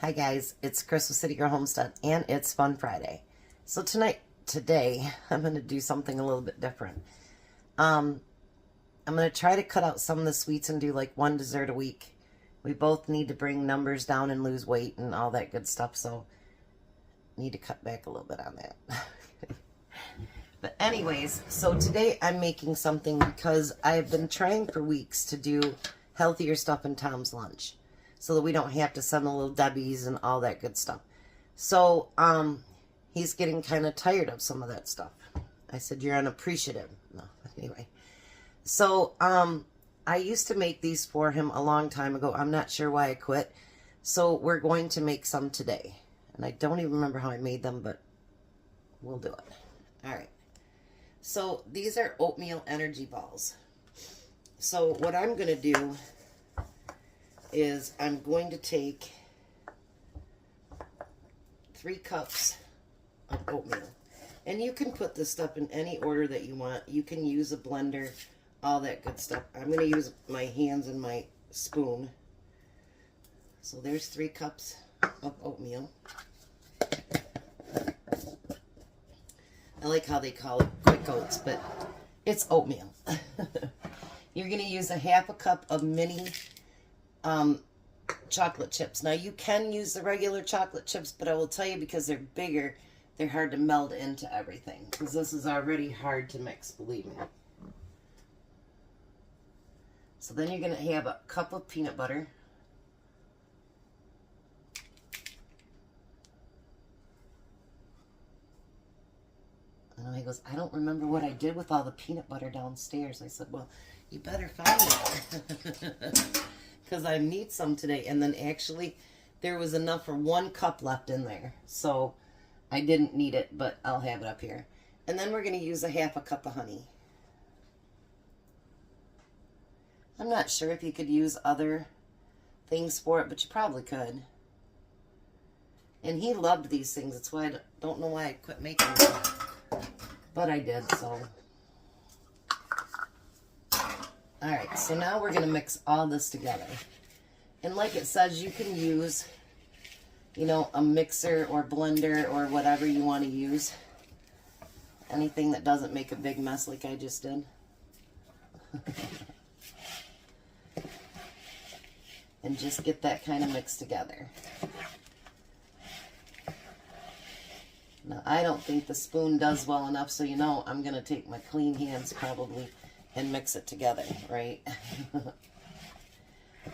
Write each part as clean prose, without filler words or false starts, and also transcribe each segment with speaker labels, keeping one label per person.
Speaker 1: Hi guys, it's Chris with City Girl Homestead, and it's Fun Friday. So today, I'm going to do something a little bit different. I'm going to try to cut out some of the sweets and do like one dessert a week. We both need to bring numbers down and lose weight and all that good stuff, so need to cut back a little bit on that. But anyways, so today I'm making something because I've been trying for weeks to do healthier stuff in Tom's lunch, so that we don't have to send the little Debbies and all that good stuff. So, he's getting kind of tired of some of that stuff. I said, you're unappreciative. No, anyway. So, I used to make these for him a long time ago. I'm not sure why I quit. So, we're going to make some today. And I don't even remember how I made them, but we'll do it. All right. So, these are oatmeal energy balls. So, what I'm going to do is I'm going to take 3 cups of oatmeal. And you can put this stuff in any order that you want. You can use a blender, all that good stuff. I'm going to use my hands and my spoon. So there's 3 cups of oatmeal. I like how they call it quick oats, but it's oatmeal. You're going to use a 1/2 cup of mini chocolate chips. Now you can use the regular chocolate chips, but I will tell you, because they're bigger, they're hard to meld into everything, because this is already hard to mix, believe me. So then you're going to have a cup of peanut butter. And he goes, I don't remember what I did with all the peanut butter downstairs. I said, well, you better find it. Because I need some today. And then actually there was enough for 1 cup left in there, so I didn't need it, but I'll have it up here. And then we're going to use a 1/2 cup of honey. I'm not sure if you could use other things for it, but you probably could. And he loved these things. That's why I don't know why I quit making them, but I did. So alright, so now we're going to mix all this together. And like it says, you can use, you know, a mixer or blender or whatever you want to use. Anything that doesn't make a big mess like I just did. And just get that kind of mixed together. Now, I don't think the spoon does well enough, so you know I'm going to take my clean hands probably and mix it together, right?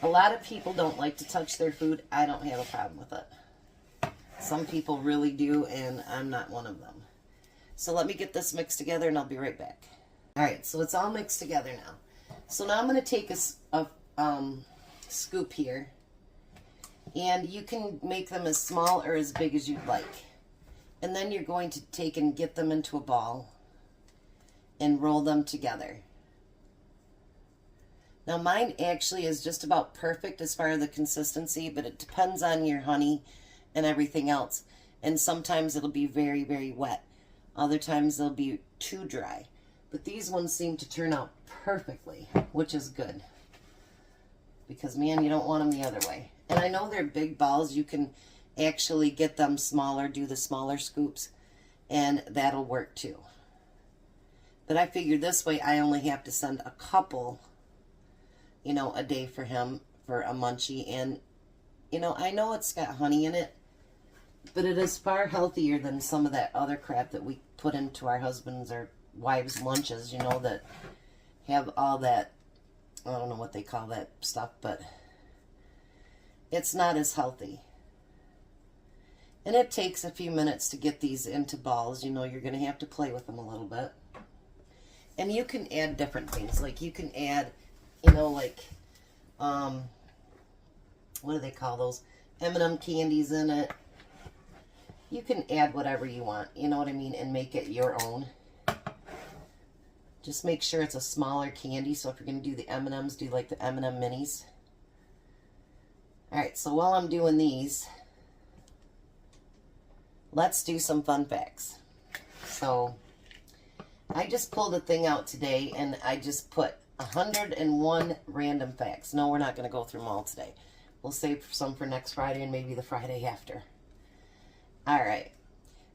Speaker 1: A lot of people don't like to touch their food. I don't have a problem with it. Some people really do, and I'm not one of them. So let me get this mixed together, and I'll be right back. Alright, so it's all mixed together now. So now I'm going to take a scoop here, and you can make them as small or as big as you'd like. And then you're going to take and get them into a ball and roll them together. Now mine actually is just about perfect as far as the consistency, but it depends on your honey and everything else. And sometimes it'll be very, very wet. Other times they'll be too dry. But these ones seem to turn out perfectly, which is good. Because, man, you don't want them the other way. And I know they're big balls. You can actually get them smaller, do the smaller scoops, and that'll work too. But I figured this way I only have to send a couple, you know, a day for him for a munchie. And, you know, I know it's got honey in it, but it is far healthier than some of that other crap that we put into our husbands' or wives' lunches, you know, that have all that, I don't know what they call that stuff, but it's not as healthy. And it takes a few minutes to get these into balls. You know, you're going to have to play with them a little bit. And you can add different things. Like you can add, you know, like, what do they call those? M&M candies in it. You can add whatever you want, you know what I mean, and make it your own. Just make sure it's a smaller candy. So if you're going to do the M&Ms, do like the M&M minis. Alright, so while I'm doing these, let's do some fun facts. So, I just pulled a thing out today, and I just put 101 random facts. No, we're not going to go through them all today. We'll save some for next Friday and maybe the Friday after. All right.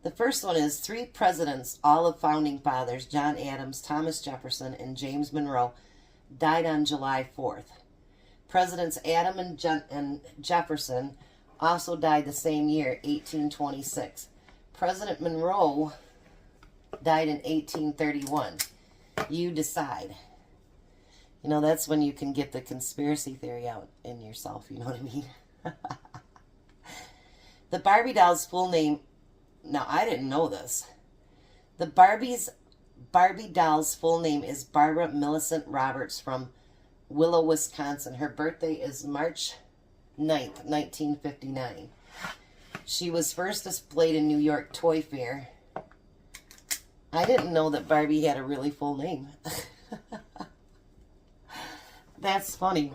Speaker 1: The first one is 3 presidents, all of founding fathers, John Adams, Thomas Jefferson, and James Monroe, died on July 4th. Presidents Adams and Jefferson also died the same year, 1826. President Monroe died in 1831. You decide. You know, that's when you can get the conspiracy theory out in yourself, you know what I mean? The Barbie doll's full name, now I didn't know this. The Barbie doll's full name is Barbara Millicent Roberts from Willow, Wisconsin. Her birthday is March 9th, 1959. She was first displayed in New York Toy Fair. I didn't know that Barbie had a really full name. That's funny.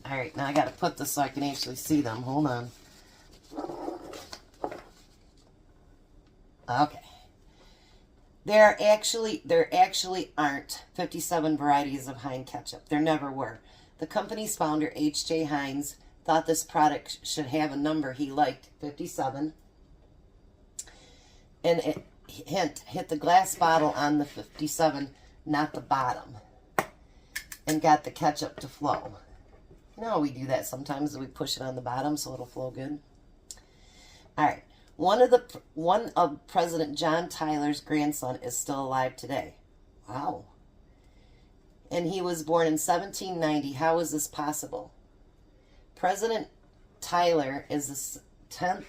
Speaker 1: All right, now I got to put this so I can actually see them. Hold on. Okay. There actually aren't 57 varieties of Heinz ketchup. There never were. The company's founder, H.J. Heinz, thought this product should have a number he liked, 57. And it, hit the glass bottle on the 57, not the bottom. And got the ketchup to flow. You know, we do that sometimes. We push it on the bottom so it'll flow good. All right. One of President John Tyler's grandson is still alive today. Wow. And he was born in 1790. How is this possible? President Tyler is the 10th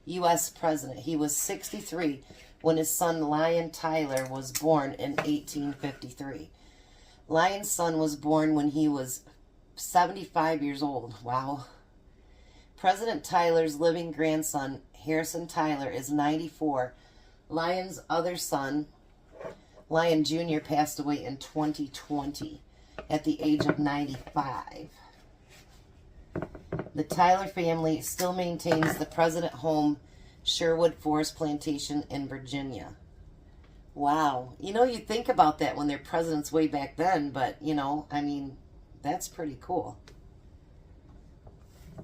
Speaker 1: U.S. president. He was 63 when his son Lyon Tyler was born in 1853. Lyon's son was born when he was 75 years old. Wow. President Tyler's living grandson, Harrison Tyler, is 94. Lyon's other son, Lyon Jr., passed away in 2020 at the age of 95. The Tyler family still maintains the President home, Sherwood Forest Plantation in Virginia. Wow. You know, you think about that when they're presidents way back then, but, you know, I mean, that's pretty cool.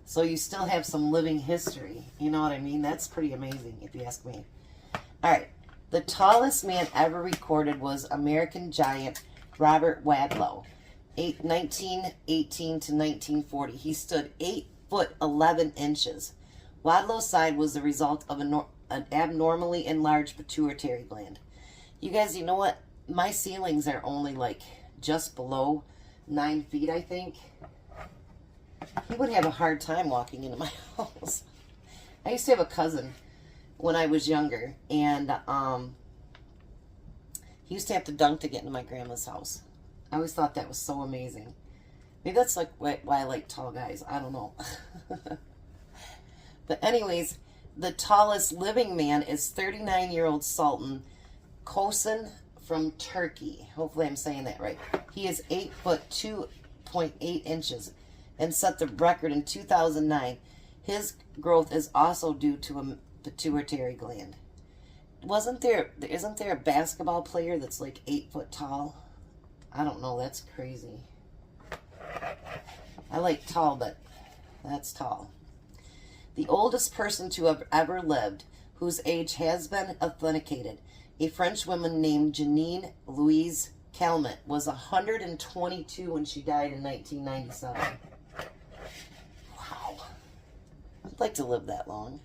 Speaker 1: So you still have some living history. You know what I mean? That's pretty amazing, if you ask me. All right. The tallest man ever recorded was American giant Robert Wadlow, 1918 to 1940. He stood 8 foot 11 inches. Wadlow's size was the result of an abnormally enlarged pituitary gland. You guys, you know what? My ceilings are only like just below 9 feet, I think. He would have a hard time walking into my house. I used to have a cousin when I was younger, and he used to have to dunk to get into my grandma's house. I always thought that was so amazing. Maybe that's like why I like tall guys. I don't know. But anyways, the tallest living man is 39-year-old Sultan Kosin from Turkey. Hopefully I'm saying that right. He is 8 foot 2.8 inches and set the record in 2009. His growth is also due to a pituitary gland. Isn't there a basketball player that's like 8 foot tall? I don't know. That's crazy. I like tall, but that's tall. The oldest person to have ever lived, whose age has been authenticated, a French woman named Janine Louise Calment, was 122 when she died in 1997. Wow. I'd like to live that long.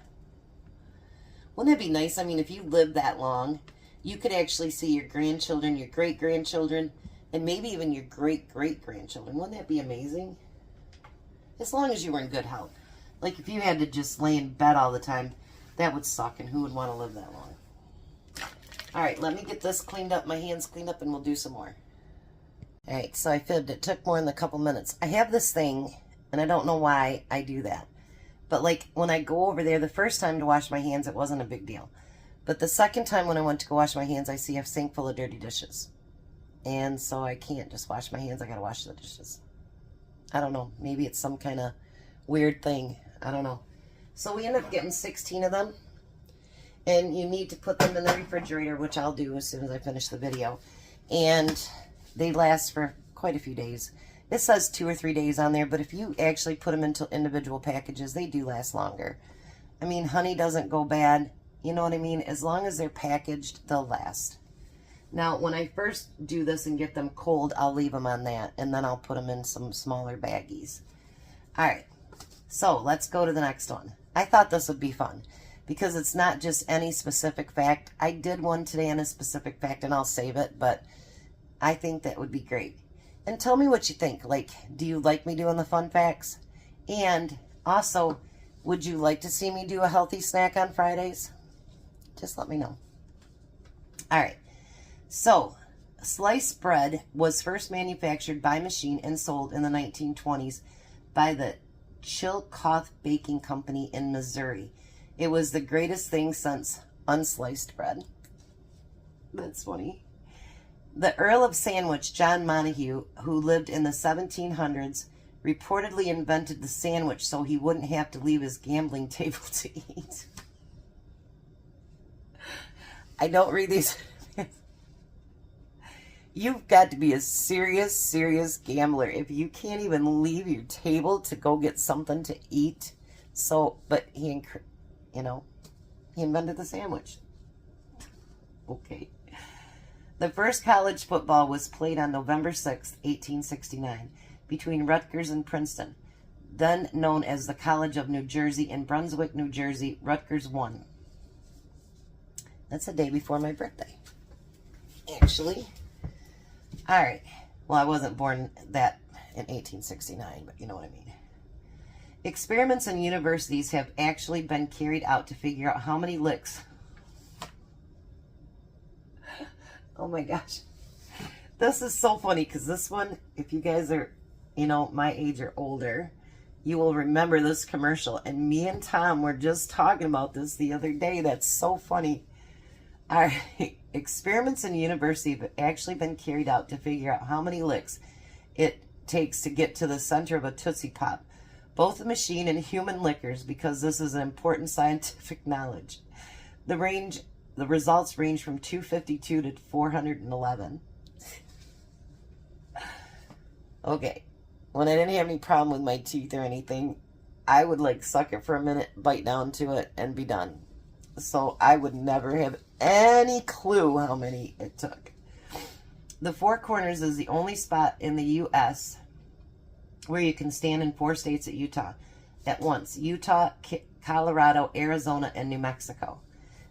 Speaker 1: Wouldn't that be nice? I mean, if you lived that long, you could actually see your grandchildren, your great-grandchildren, and maybe even your great-great-grandchildren. Wouldn't that be amazing? As long as you were in good health. Like, if you had to just lay in bed all the time, that would suck, and who would want to live that long? All right, let me get this cleaned up, my hands cleaned up, and we'll do some more. All right, so I fibbed. It took more than a couple minutes. I have this thing, and I don't know why I do that. But, like, when I go over there, the first time to wash my hands, it wasn't a big deal. But the second time when I went to go wash my hands, I see a sink full of dirty dishes. And so I can't just wash my hands. I got to wash the dishes. I don't know. Maybe it's some kind of weird thing. I don't know. So we end up getting 16 of them. And you need to put them in the refrigerator, which I'll do as soon as I finish the video. And they last for quite a few days. It says 2 or 3 days on there, but if you actually put them into individual packages, they do last longer. I mean, honey doesn't go bad. You know what I mean? As long as they're packaged, they'll last. Now, when I first do this and get them cold, I'll leave them on that, and then I'll put them in some smaller baggies. All right, so let's go to the next one. I thought this would be fun because it's not just any specific fact. I did one today on a specific fact, and I'll save it, but I think that would be great. And tell me what you think. Like, do you like me doing the fun facts? And also, would you like to see me do a healthy snack on Fridays? Just let me know. All right. So, sliced bread was first manufactured by machine and sold in the 1920s by the Chillicothe Baking Company in Missouri. It was the greatest thing since unsliced bread. That's funny. The Earl of Sandwich, John Montague, who lived in the 1700s, reportedly invented the sandwich so he wouldn't have to leave his gambling table to eat. I don't read these. You've got to be a serious, serious gambler if you can't even leave your table to go get something to eat. So, but he invented the sandwich. Okay. The first college football was played on November 6th, 1869, between Rutgers and Princeton, then known as the College of New Jersey in Brunswick, New Jersey. Rutgers won. That's the day before my birthday, actually. All right. Well, I wasn't born that in 1869, but you know what I mean. Experiments in universities have actually been carried out to figure out how many licks. Oh my gosh. This is so funny because this one, if you guys are, my age or older, you will remember this commercial. And me and Tom were just talking about this the other day. That's so funny. All right. Experiments in university have actually been carried out to figure out how many licks it takes to get to the center of a Tootsie Pop, both the machine and human lickers, because this is an important scientific knowledge. The results range from 252 to 411. Okay. When I didn't have any problem with my teeth or anything, I would suck it for a minute, bite down to it, and be done. So I would never have any clue how many it took. The Four Corners is the only spot in the U.S. where you can stand in 4 states at once. Utah, Colorado, Arizona, and New Mexico.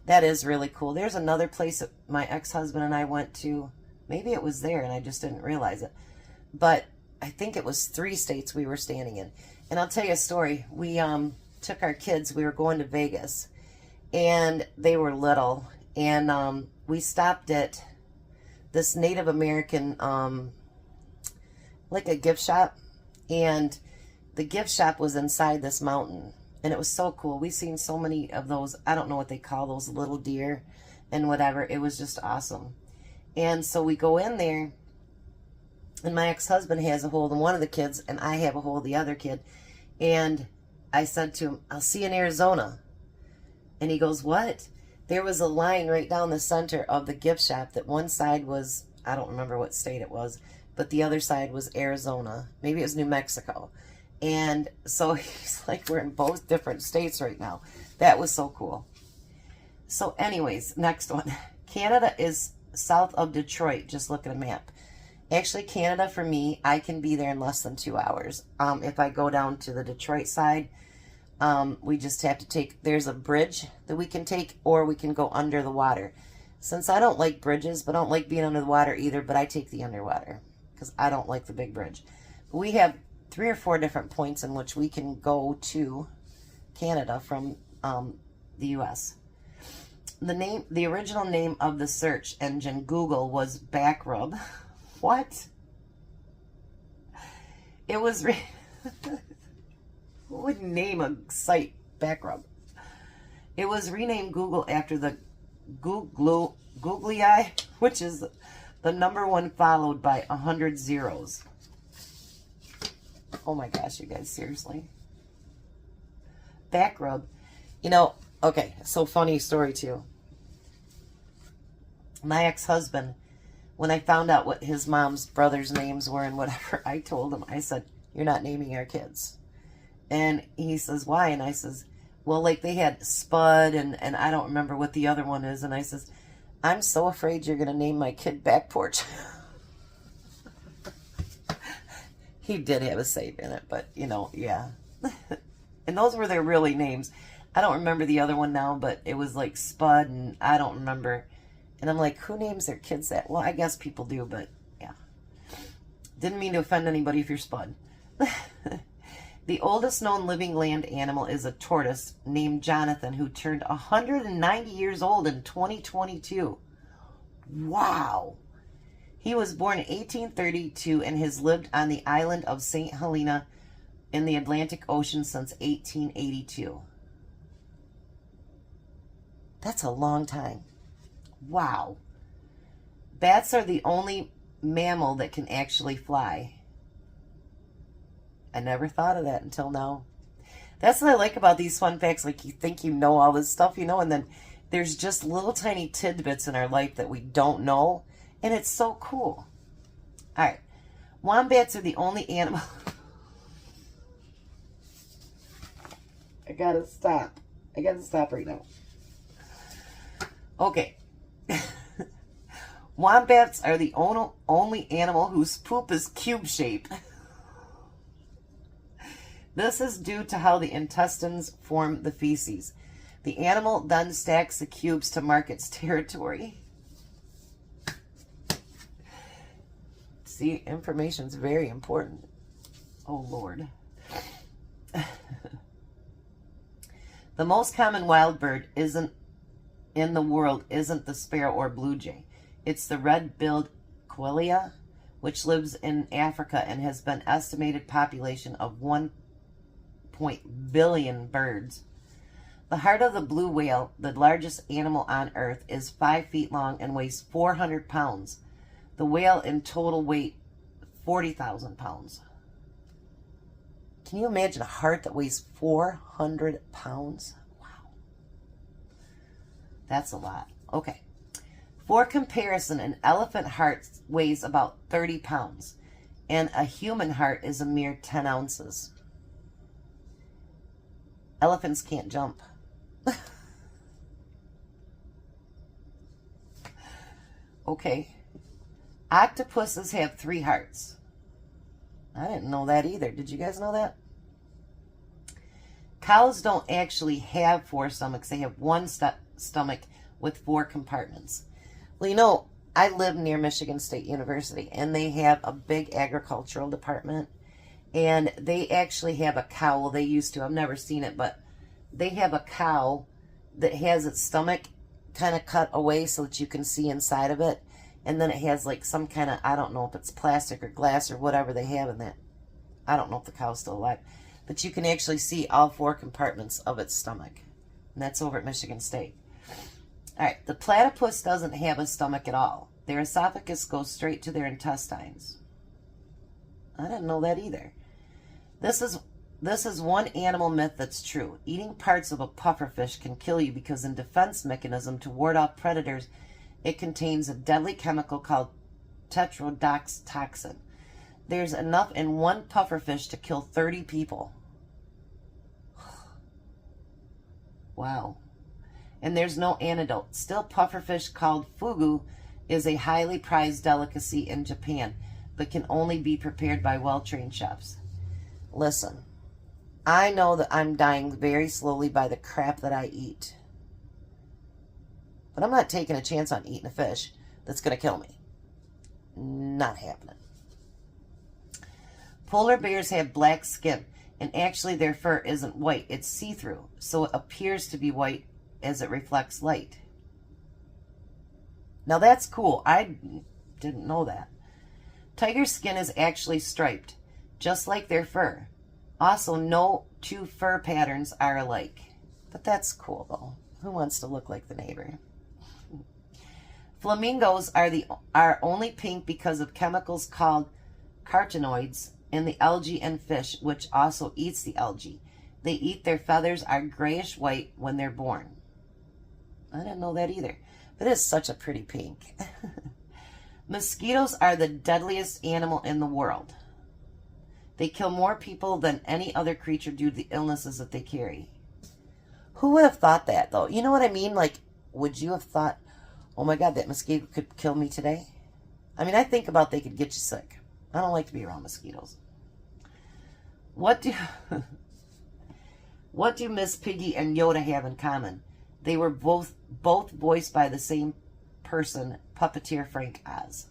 Speaker 1: That is really cool. There's another place that my ex-husband and I went to. Maybe it was there and I just didn't realize it. But I think it was 3 states we were standing in. And I'll tell you a story. We took our kids. We were going to Vegas. And they were little. And we stopped at this Native American, like a gift shop. And the gift shop was inside this mountain. And it was so cool. We've seen so many of those, I don't know what they call those little deer and whatever. It was just awesome. And so we go in there. And my ex-husband has a hold of one of the kids. And I have a hold of the other kid. And I said to him, I'll see you in Arizona. And he goes, what? There was a line right down the center of the gift shop that one side was, I don't remember what state it was, but the other side was Arizona. Maybe it was New Mexico. And so he's like, we're in both different states right now. That was so cool. So anyways, next one. Canada is south of Detroit. Just look at a map. Actually, Canada, for me, I can be there in less than 2 hours. If I go down to the Detroit side, we just have to there's a bridge that we can take, or we can go under the water. Since I don't like bridges, but I don't like being under the water either, but I take the underwater because I don't like the big bridge. But we have 3 or 4 different points in which we can go to Canada from the U.S. The original name of the search engine Google was Backrub. What? It was who would name a site Backrub? It was renamed Google after the googly eye, which is the number 1 followed by 100 zeros. Oh my gosh, you guys, seriously. Backrub. Okay, so funny story too. My ex-husband when I found out what his mom's brothers' names were and whatever, I told him, I said, you're not naming our kids. And he says, why? And I says, well, like they had Spud and I don't remember what the other one is. And I says, I'm so afraid you're going to name my kid Back Porch. He did have a save in it, but, you know, yeah. And those were their really names. I don't remember the other one now, but it was like Spud, and I don't remember. And I'm like, who names their kids that? Well, I guess people do, but yeah. Didn't mean to offend anybody if you're Spud. The oldest known living land animal is a tortoise named Jonathan, who turned 190 years old in 2022. Wow. He was born in 1832 and has lived on the island of St. Helena in the Atlantic Ocean since 1882. That's a long time. Wow. Bats are the only mammal that can actually fly. I never thought of that until now. That's what I like about these fun facts. Like, you think you know all this stuff, you know, and then there's just little tiny tidbits in our life that we don't know, and it's so cool. All right. Wombats are the only animal... I gotta stop. I gotta stop right now. Okay. Wombats are the only animal whose poop is cube-shaped. This is due to how the intestines form the feces. The animal then stacks the cubes to mark its territory. See, information's very important. Oh, Lord. The most common wild bird in the world isn't the sparrow or blue jay. It's the red-billed quelea, which lives in Africa and has been estimated population of 1 billion birds. The heart of the blue whale, the largest animal on Earth, is 5 feet long and weighs 400 pounds. The whale in total weight 40,000 pounds. Can you imagine a heart that weighs 400 pounds? Wow. That's a lot. Okay. For comparison, an elephant heart weighs about 30 pounds, and a human heart is a mere 10 ounces. Elephants can't jump. Okay. Octopuses have 3 hearts. I didn't know that either. Did you guys know that? Cows don't actually have 4 stomachs. They have 1 stomach with 4 compartments. Well, you know, I live near Michigan State University, and they have a big agricultural department. And they actually have a cow. Well, they used to. I've never seen it, but they have a cow that has its stomach kind of cut away so that you can see inside of it. And then it has like some kind of, I don't know if it's plastic or glass or whatever they have in that. I don't know if the cow's still alive. But you can actually see all 4 compartments of its stomach. And that's over at Michigan State. All right, the platypus doesn't have a stomach at all. Their esophagus goes straight to their intestines. I didn't know that either. This is one animal myth that's true. Eating parts of a pufferfish can kill you because in defense mechanism to ward off predators, it contains a deadly chemical called tetrodotoxin. There's enough in one pufferfish to kill 30 people. Wow. And there's no antidote. Still, pufferfish called fugu is a highly prized delicacy in Japan, but can only be prepared by well-trained chefs. Listen, I know that I'm dying very slowly by the crap that I eat. But I'm not taking a chance on eating a fish that's going to kill me. Not happening. Polar bears have black skin, and actually their fur isn't white. It's see-through, so it appears to be white as it reflects light. Now that's cool. I didn't know that. Tiger skin is actually striped, just like their fur. Also, no 2 fur patterns are alike. But that's cool, though. Who wants to look like the neighbor? Flamingos are only pink because of chemicals called carotenoids in the algae and fish, which also eats the algae. They eat their feathers are grayish white when they're born. I didn't know that either. But it is such a pretty pink. Mosquitoes are the deadliest animal in the world. They kill more people than any other creature due to the illnesses that they carry. Who would have thought that, though? You know what I mean? Like, would you have thought, oh my God, that mosquito could kill me today? I mean, I think about they could get you sick. I don't like to be around mosquitoes. What do Miss Piggy and Yoda have in common? They were both voiced by the same person, puppeteer Frank Oz.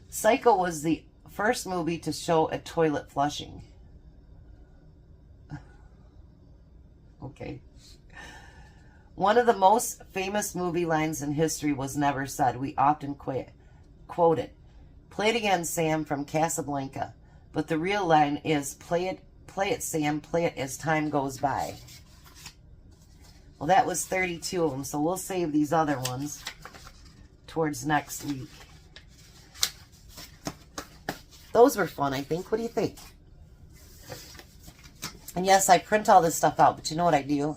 Speaker 1: Psycho was the first movie to show a toilet flushing. Okay. One of the most famous movie lines in history was never said. We often quote it. Play it again, Sam, from Casablanca. But the real line is, play it, Sam, play it as time goes by. Well, that was 32 of them, so we'll save these other ones towards next week. Those were fun, I think. What do you think? And yes, I print all this stuff out, but you know what I do?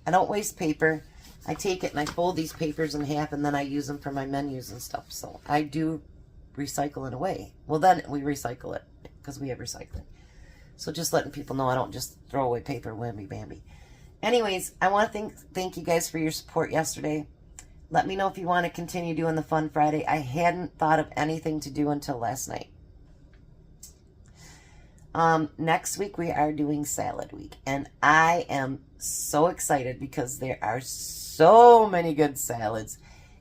Speaker 1: I don't waste paper. I take it and I fold these papers in half, and then I use them for my menus and stuff. So I do recycle in a way. Well, then we recycle it because we have recycling. So just letting people know I don't just throw away paper, whammy bamby. Anyways, I want to thank you guys for your support yesterday. Let me know if you want to continue doing the Fun Friday. I hadn't thought of anything to do until last night. Next week we are doing salad week, and I am so excited because there are so many good salads,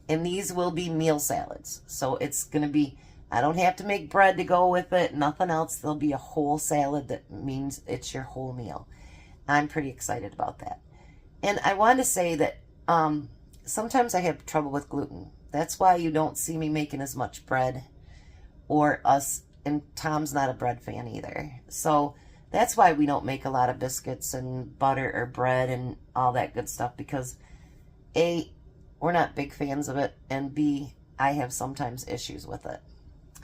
Speaker 1: and these will be meal salads. So it's going to be, I don't have to make bread to go with it, nothing else. There'll be a whole salad that means it's your whole meal. I'm pretty excited about that. And I want to say that sometimes I have trouble with gluten. That's why you don't see me making as much bread, or us, and Tom's not a bread fan either. So that's why we don't make a lot of biscuits and butter or bread and all that good stuff, because A, we're not big fans of it, and B, I have sometimes issues with it.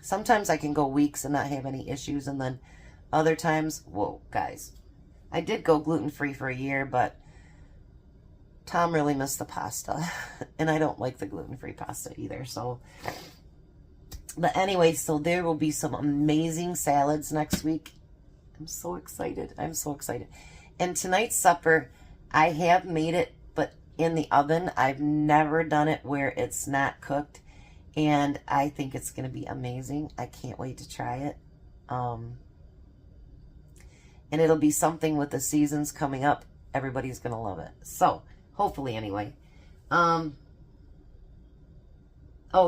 Speaker 1: Sometimes I can go weeks and not have any issues, and then other times, whoa, guys. I did go gluten-free for a year, but Tom really missed the pasta, and I don't like the gluten-free pasta either, so. But anyway, so there will be some amazing salads next week. I'm so excited. I'm so excited. And tonight's supper, I have made it, but in the oven. I've never done it where it's not cooked, and I think it's going to be amazing. I can't wait to try it. And it'll be something with the seasons coming up. Everybody's going to love it. So, hopefully anyway. Oh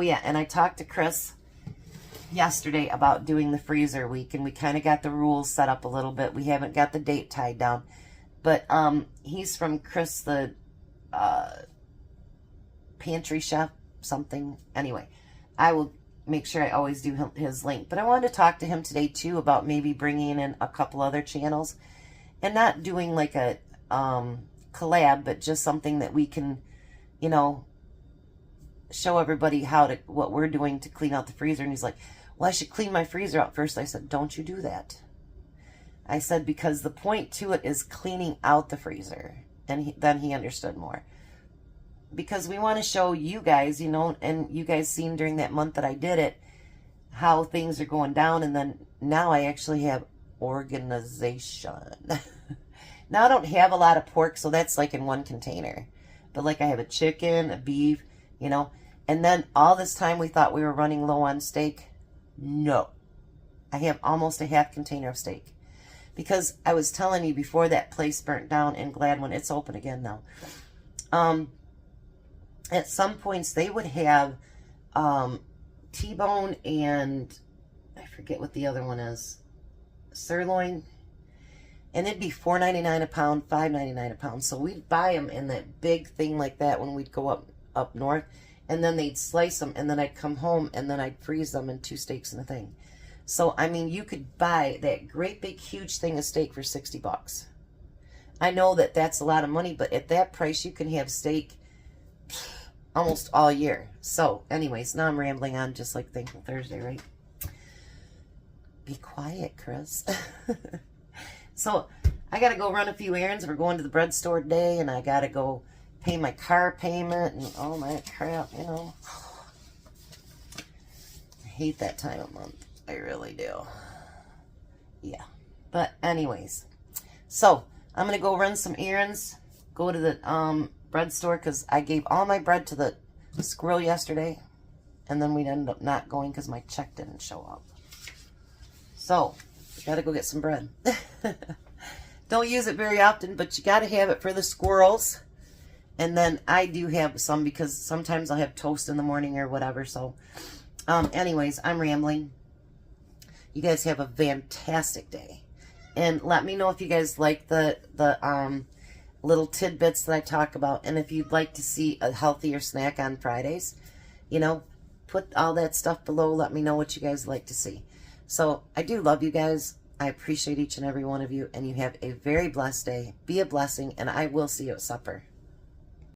Speaker 1: yeah, and I talked to Chris yesterday about doing the freezer week, and we kind of got the rules set up a little bit. We haven't got the date tied down. But he's from Chris, the pantry chef, something. Anyway, I will make sure I always do his link. But I wanted to talk to him today, too, about maybe bringing in a couple other channels. And not doing like a collab, but just something that we can, you know, show everybody what we're doing to clean out the freezer. And he's like, well, I should clean my freezer out first. I said, don't you do that. I said, because the point to it is cleaning out the freezer. And then he understood more. Because we want to show you guys, you know, and you guys seen during that month that I did it, how things are going down. And then now I actually have organization. Now I don't have a lot of pork, so that's like in one container. But like I have a chicken, a beef, you know. And then all this time we thought we were running low on steak. No. I have almost a half container of steak. Because I was telling you before that place burnt down in Gladwin, it's open again now. At some points they would have T-bone and I forget what the other one is. Sirloin. And it'd be $4.99 a pound, $5.99 a pound. So we'd buy them in that big thing like that when we'd go up north. And then they'd slice them, and then I'd come home, and then I'd freeze them in 2 steaks in a thing. So, I mean, you could buy that great big huge thing of steak for $60. I know that that's a lot of money, but at that price, you can have steak almost all year. So, anyways, now I'm rambling on just like Thankful Thursday, right? Be quiet, Chris. So, I got to go run a few errands. We're going to the bread store today, and I got to go pay my car payment and all that crap, you know. hate that time of month. I really do. Yeah. But anyways, so I'm going to go run some errands. Go to the bread store because I gave all my bread to the squirrel yesterday. And then we ended up not going because my check didn't show up. So, got to go get some bread. Don't use it very often, but you got to have it for the squirrels. And then I do have some because sometimes I'll have toast in the morning or whatever. So, anyways, I'm rambling. You guys have a fantastic day. And let me know if you guys like the little tidbits that I talk about. And if you'd like to see a healthier snack on Fridays, you know, put all that stuff below. Let me know what you guys like to see. So I do love you guys. I appreciate each and every one of you. And you have a very blessed day. Be a blessing. And I will see you at supper.